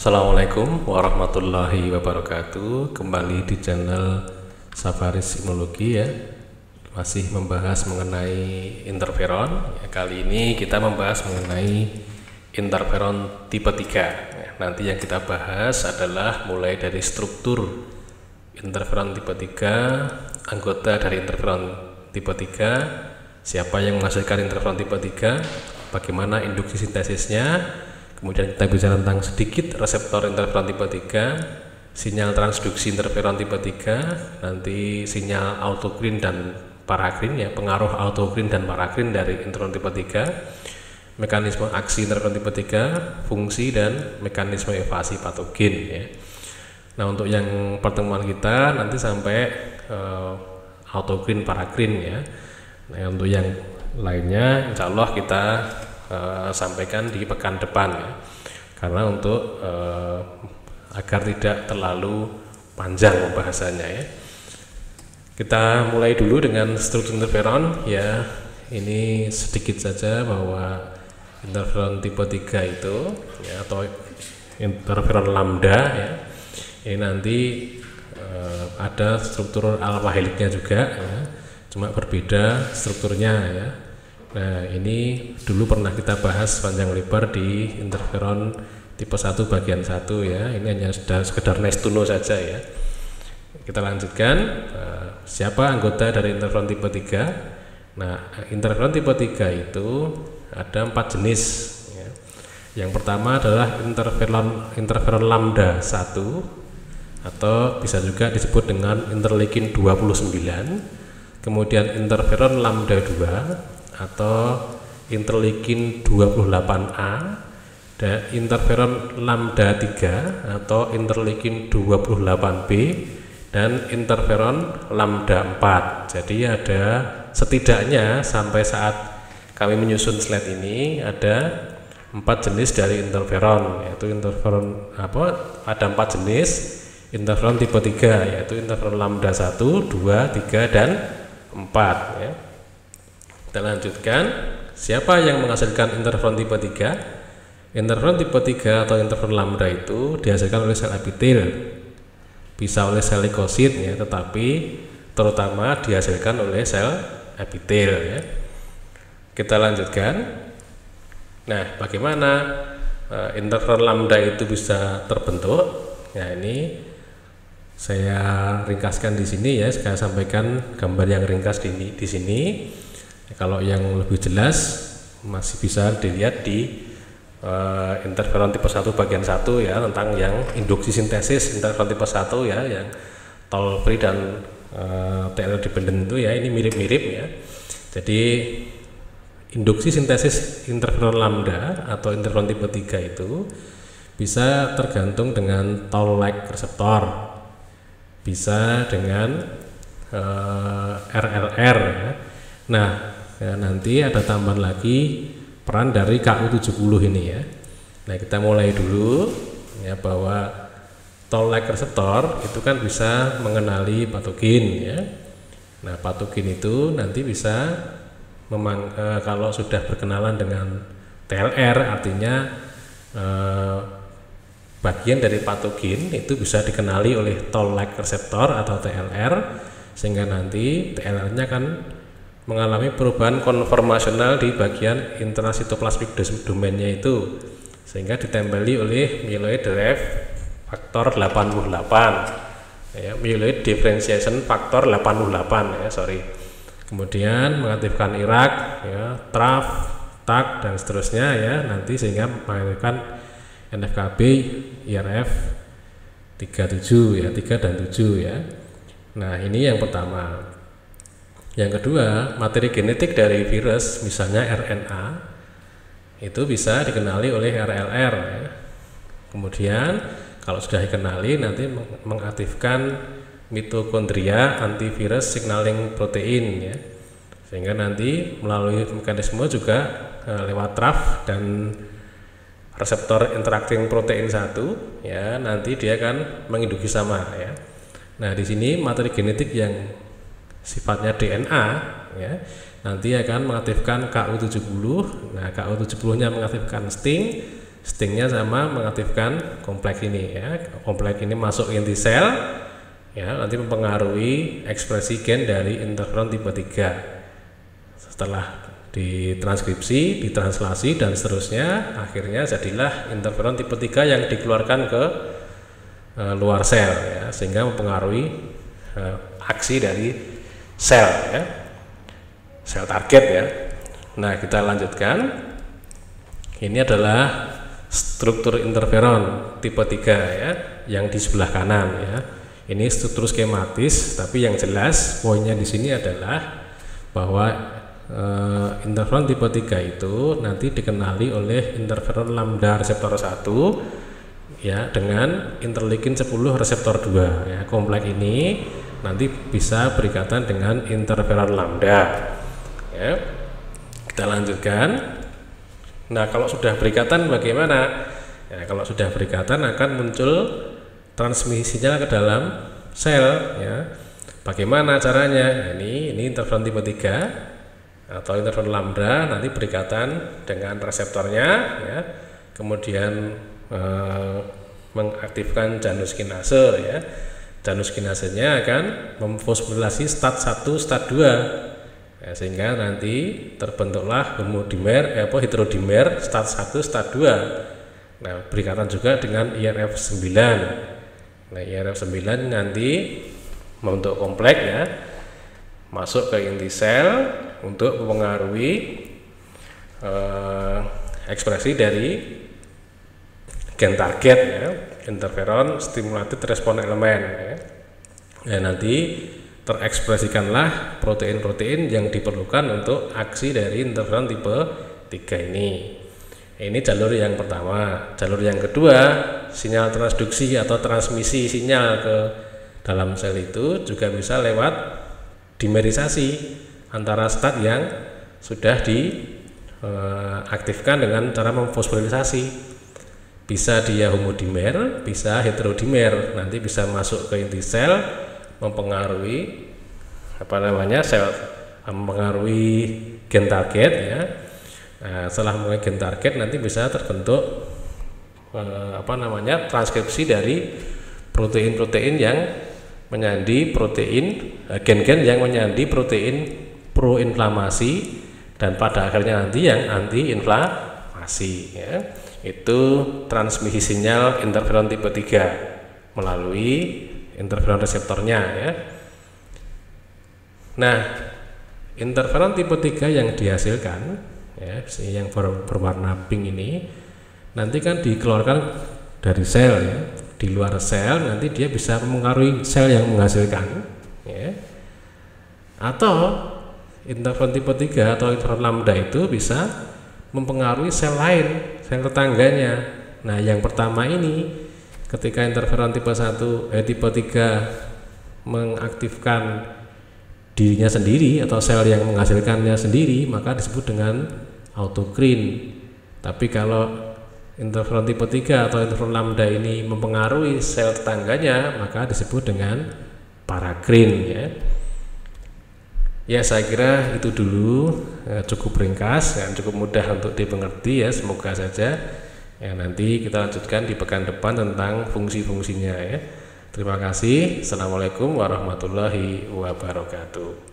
Assalamualaikum warahmatullahi wabarakatuh. Kembali di channel Sabaris Imunologi ya. Masih membahas mengenai interferon ya, kali ini kita membahas mengenai interferon tipe 3 ya. Nanti yang kita bahas adalah mulai dari struktur interferon tipe 3, anggota dari interferon tipe 3, siapa yang menghasilkan interferon tipe 3, bagaimana induksi sintesisnya. Kemudian kita bicara tentang sedikit reseptor interferon tipe 3, sinyal transduksi interferon tipe 3, nanti sinyal autokrin dan parakrin ya, pengaruh autokrin dan parakrin dari interferon tipe 3, mekanisme aksi interferon tipe 3, fungsi dan mekanisme evasi patogen ya. Nah, untuk yang pertemuan kita nanti sampai autokrin parakrin ya. Nah, untuk yang lainnya insya Allah kita sampaikan di pekan depan ya, karena untuk agar tidak terlalu panjang pembahasannya ya. Kita mulai dulu dengan struktur interferon ya. Ini sedikit saja bahwa interferon tipe 3 itu ya, atau interferon lambda ya, ini nanti ada struktur alpha heliknya juga ya, cuma berbeda strukturnya ya. Nah, ini dulu pernah kita bahas panjang lebar di interferon tipe 1 bagian 1 ya. Ini hanya sekedar nestuno saja ya. Kita lanjutkan, siapa anggota dari interferon tipe 3? Nah, interferon tipe 3 itu ada 4 jenis ya. Yang pertama adalah interferon lambda 1 atau bisa juga disebut dengan interleukin 29. Kemudian interferon lambda 2 atau interleukin 28A, dan interferon lambda 3 atau interleukin 28B, dan interferon lambda 4. Jadi ada setidaknya sampai saat kami menyusun slide ini ada 4 jenis dari interferon, yaitu interferon ada 4 jenis interferon tipe 3, yaitu interferon lambda 1, 2, 3 dan 4 ya. Kita lanjutkan, siapa yang menghasilkan interferon tipe 3? Interferon tipe 3 atau interferon lambda itu dihasilkan oleh sel epitel, bisa oleh sel leukosit ya, tetapi terutama dihasilkan oleh sel epitel ya. Kita lanjutkan. Nah, bagaimana interferon lambda itu bisa terbentuk? Nah, ini saya ringkaskan di sini ya, saya sampaikan gambar yang ringkas di sini. Kalau yang lebih jelas masih bisa dilihat di interferon tipe 1 bagian 1 ya, tentang yang induksi sintesis interferon tipe 1 ya, yang toll free dan TLR dependent itu ya, ini mirip-mirip ya. Jadi induksi sintesis interferon lambda atau interferon tipe 3 itu bisa tergantung dengan toll-like reseptor, bisa dengan RLR ya. Nah, nanti ada tambahan lagi peran dari KU70 ini ya. Nah, kita mulai dulu ya, bahwa toll-like reseptor itu kan bisa mengenali patogen ya. Nah, patogen itu nanti bisa kalau sudah berkenalan dengan TLR, artinya bagian dari patogen itu bisa dikenali oleh toll-like reseptor atau TLR, sehingga nanti TLR-nya kan mengalami perubahan konformasional di bagian intrasitoplasmik domainnya itu, sehingga ditempeli oleh myeloid derived faktor 88 ya, myeloid differentiation faktor 88 ya, kemudian mengaktifkan IRAK ya, TRAF, TAC dan seterusnya ya, nanti sehingga mengaktifkan NFKB, IRF 37 ya, 3 dan 7 ya. Nah, ini yang pertama. Yang kedua, materi genetik dari virus misalnya RNA itu bisa dikenali oleh RLR ya. Kemudian kalau sudah dikenali nanti mengaktifkan mitokondria antivirus signaling protein ya, sehingga nanti melalui mekanisme juga lewat TRAF dan reseptor interacting protein 1 ya, nanti dia akan menginduksi sama ya. Nah, di sini materi genetik yang sifatnya DNA ya, nanti akan mengaktifkan KU70. Nah, KU70 nya mengaktifkan STING, stingnya sama mengaktifkan kompleks ini ya. Kompleks ini masuk inti sel ya, nanti mempengaruhi ekspresi gen dari interferon tipe 3. Setelah ditranskripsi, ditranslasi dan seterusnya, akhirnya jadilah interferon tipe 3 yang dikeluarkan ke luar sel ya, sehingga mempengaruhi aksi dari sel ya, sel target ya. Nah, kita lanjutkan. Ini adalah struktur interferon tipe 3 ya, yang di sebelah kanan ya. Ini struktur skematis, tapi yang jelas poinnya di sini adalah bahwa interferon tipe 3 itu nanti dikenali oleh interferon lambda reseptor 1 ya, dengan interleukin 10 reseptor 2 ya. Kompleks ini nanti bisa berikatan dengan interferon lambda ya. Kita lanjutkan. Nah, kalau sudah berikatan bagaimana? Ya, kalau sudah berikatan akan muncul transmisinya ke dalam sel ya. Bagaimana caranya? Ini interferon tipe 3 atau interferon lambda nanti berikatan dengan reseptornya ya, kemudian mengaktifkan Janus kinase ya. Janus kinasenya akan memfosforilasi stat 1 stat 2 ya, sehingga nanti terbentuklah heterodimer stat 1 stat 2. Nah, berikatan juga dengan IRF9. Nah, IRF9 nanti membentuk kompleks ya, masuk ke inti sel untuk mempengaruhi ekspresi dari gen target ya, interferon stimulated response element ya. Ya, nanti terekspresikanlah protein-protein yang diperlukan untuk aksi dari interferon tipe 3 ini. Ini jalur yang pertama. Jalur yang kedua, sinyal transduksi atau transmisi sinyal ke dalam sel itu juga bisa lewat dimerisasi antara stat yang sudah diaktifkan dengan cara memfosforilisasi. Bisa dia homodimer, bisa heterodimer. Nanti bisa masuk ke inti sel, mempengaruhi mempengaruhi gen target ya. Nah, setelah mempengaruhi gen target nanti bisa terbentuk transkripsi dari protein-protein yang menyandi gen-gen yang menyandi protein proinflamasi dan pada akhirnya nanti yang anti-inflamasi ya. Itu transmisi sinyal interferon tipe 3 melalui interferon reseptornya ya. Nah, interferon tipe 3 yang dihasilkan ya, yang berwarna pink ini nanti kan dikeluarkan dari sel ya. Di luar sel nanti dia bisa mempengaruhi sel yang menghasilkan ya. Atau interferon tipe 3 atau interferon lambda itu bisa mempengaruhi sel lain, sel tetangganya. Nah, yang pertama ini ketika interferon tipe 3 mengaktifkan dirinya sendiri atau sel yang menghasilkannya sendiri, maka disebut dengan autokrin. Tapi kalau interferon tipe 3 atau interferon lambda ini mempengaruhi sel tetangganya, maka disebut dengan parakrin ya. Ya, saya kira itu dulu, cukup ringkas dan cukup mudah untuk dimengerti ya, semoga saja. Ya, nanti kita lanjutkan di pekan depan tentang fungsi-fungsinya ya. Terima kasih. Assalamualaikum warahmatullahi wabarakatuh.